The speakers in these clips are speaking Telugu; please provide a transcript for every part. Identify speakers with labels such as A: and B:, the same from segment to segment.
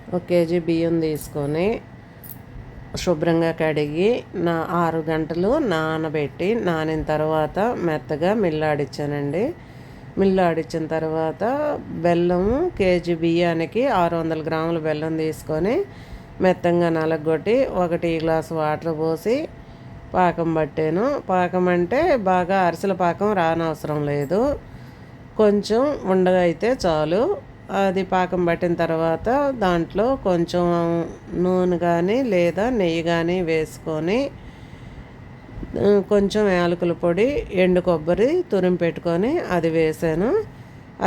A: ఒక కేజీ బియ్యం తీసుకొని శుభ్రంగా కడిగి 6 గంటలు నానబెట్టి నానిన తర్వాత మెత్తగా మిల్లాడిచ్చానండి. మిల్లాడిచ్చిన తర్వాత బెల్లము కేజీ బియ్యానికి 600 గ్రాముల బెల్లం తీసుకొని మెత్తంగా నలగొట్టి 1 టీ గ్లాసు వాటర్ పోసి పాకం పట్టాను. పాకం అంటే బాగా అరిసెల పాకం రానవసరం లేదు, కొంచెం ఉండగా అయితే చాలు. అది పాకం పట్టిన తర్వాత దాంట్లో కొంచెం నూనె కానీ లేదా నెయ్యి కానీ వేసుకొని కొంచెం యాలకుల పొడి, ఎండు కొబ్బరి తురిమి పెట్టుకొని అది వేసాను.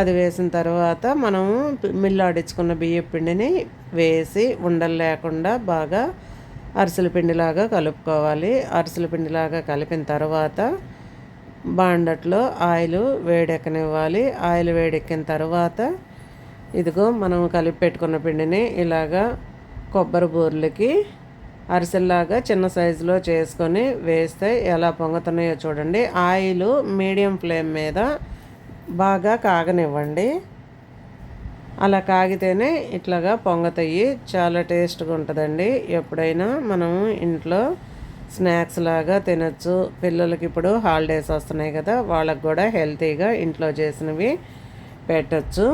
A: అది వేసిన తర్వాత మనము మిల్లాడించుకున్న బియ్యం పిండిని వేసి ఉండలు లేకుండా బాగా అరిసెల పిండిలాగా కలుపుకోవాలి. అరిసెల పిండిలాగా కలిపిన తర్వాత బాండట్లో ఆయిల్ వేడెక్కనివ్వాలి. ఆయిల్ వేడెక్కిన తర్వాత ఇదిగో మనం కలిపి పెట్టుకున్న పిండిని ఇలాగా కొబ్బరి బూరెలకి అరిసెల్లాగా చిన్న సైజులో చేసుకొని వేస్తే ఎలా పొంగుతున్నాయో చూడండి. ఆయిల్ మీడియం ఫ్లేమ్ మీద బాగా కాగనివ్వండి. అలా కాగితేనే ఇట్లాగా పొంగతాయి. చాలా టేస్ట్గా ఉంటుందండి. ఎప్పుడైనా మనం ఇంట్లో స్నాక్స్ లాగా తినచ్చు. పిల్లలకి ఇప్పుడు హాలిడేస్ వస్తున్నాయి కదా, వాళ్ళకి కూడా హెల్తీగా ఇంట్లో చేసినవి పెట్టచ్చు.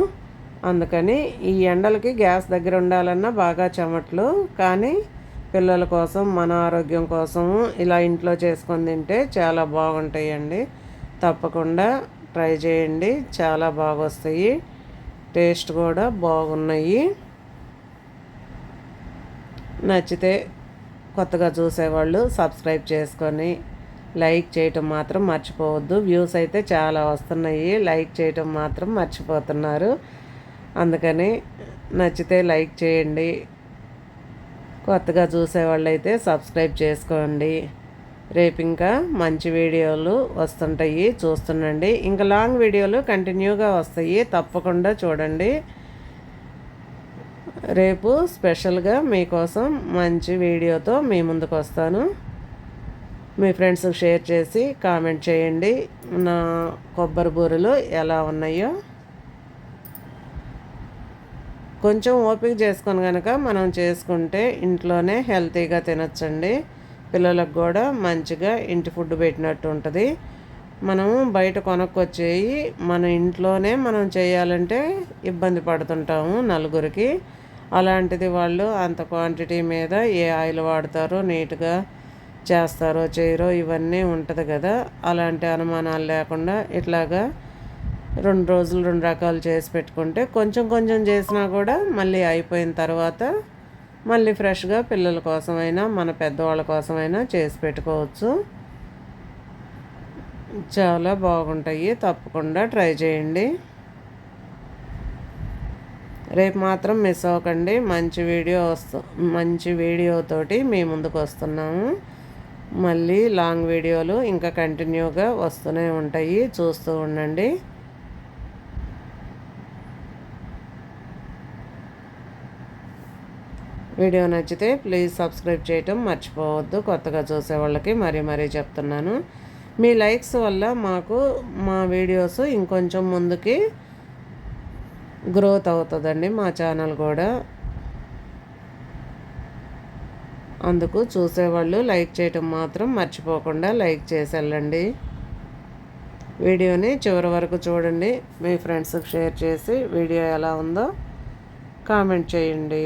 A: అందుకని ఈ ఎండలకి గ్యాస్ దగ్గర ఉండాలన్నా బాగా చెమట్లు, కానీ పిల్లల కోసం మన ఆరోగ్యం కోసం ఇలా ఇంట్లో చేసుకొని తింటే చాలా బాగుంటాయండి. తప్పకుండా ట్రై చేయండి, చాలా బాగా వస్తాయి, టేస్ట్ కూడా బాగున్నాయి. నచ్చితే కొత్తగా చూసేవాళ్ళు సబ్స్క్రైబ్ చేసుకొని లైక్ చేయటం మాత్రం మర్చిపోవద్దు. వ్యూస్ అయితే చాలా వస్తున్నాయి, లైక్ చేయటం మాత్రం మర్చిపోతున్నారు. అందుకని నచ్చితే లైక్ చేయండి, కొత్తగా చూసేవాళ్ళు అయితే సబ్స్క్రైబ్ చేసుకోండి. రేపు ఇంకా మంచి వీడియోలు వస్తుంటాయి, చూస్తుండండి. ఇంకా లాంగ్ వీడియోలు కంటిన్యూగా వస్తాయి, తప్పకుండా చూడండి. రేపు స్పెషల్గా మీకోసం మంచి వీడియోతో మీ ముందుకు వస్తాను. మీ ఫ్రెండ్స్కి షేర్ చేసి కామెంట్ చేయండి నా కొబ్బరి బూరెలు ఎలా ఉన్నాయో. కొంచెం ఓపిక చేసుకొని కనుక మనం చేసుకుంటే ఇంట్లోనే హెల్తీగా తినచ్చండి. పిల్లలకు కూడా మంచిగా ఇంటి ఫుడ్ పెట్టినట్టు ఉంటుంది. మనము బయట కొనుక్కొచ్చేయి మన ఇంట్లోనే మనం చేయాలంటే ఇబ్బంది పడుతుంటాము నలుగురికి. అలాంటిది వాళ్ళు అంత క్వాంటిటీ మీద ఏ ఆయిల్ వాడతారో, నీట్గా చేస్తారో చేయరో ఇవన్నీ ఉంటుంది కదా. అలాంటి అనుమానాలు లేకుండా ఇట్లాగా 2 రోజులు 2 రకాలు చేసి పెట్టుకుంటే కొంచెం కొంచెం చేసినా కూడా మళ్ళీ అయిపోయిన తర్వాత మళ్ళీ ఫ్రెష్గా పిల్లల కోసమైనా మన పెద్దవాళ్ళ కోసమైనా చేసి పెట్టుకోవచ్చు. చాలా బాగుంటాయి, తప్పకుండా ట్రై చేయండి. రేపు మాత్రం మిస్ అవ్వకండి, మంచి వీడియోతోటి మీ ముందుకు వస్తున్నాము. మళ్ళీ లాంగ్ వీడియోలు ఇంకా కంటిన్యూగా వస్తూనే ఉంటాయి, చూస్తూ ఉండండి. వీడియో నచ్చితే ప్లీజ్ సబ్స్క్రైబ్ చేయటం మర్చిపోవద్దు. కొత్తగా చూసే వాళ్ళకి మరీ చెప్తున్నాను. మీ లైక్స్ వల్ల మాకు మా వీడియోస్ ఇంకొంచెం ముందుకి గ్రోత్ అవుతుందండి మా ఛానల్ కూడా. అందుకు చూసేవాళ్ళు లైక్ చేయటం మాత్రం మర్చిపోకుండా లైక్ చేసి వెళ్ళండి. వీడియోని చివరి వరకు చూడండి. మీ ఫ్రెండ్స్కి షేర్ చేసి వీడియో ఎలా ఉందో కామెంట్ చేయండి.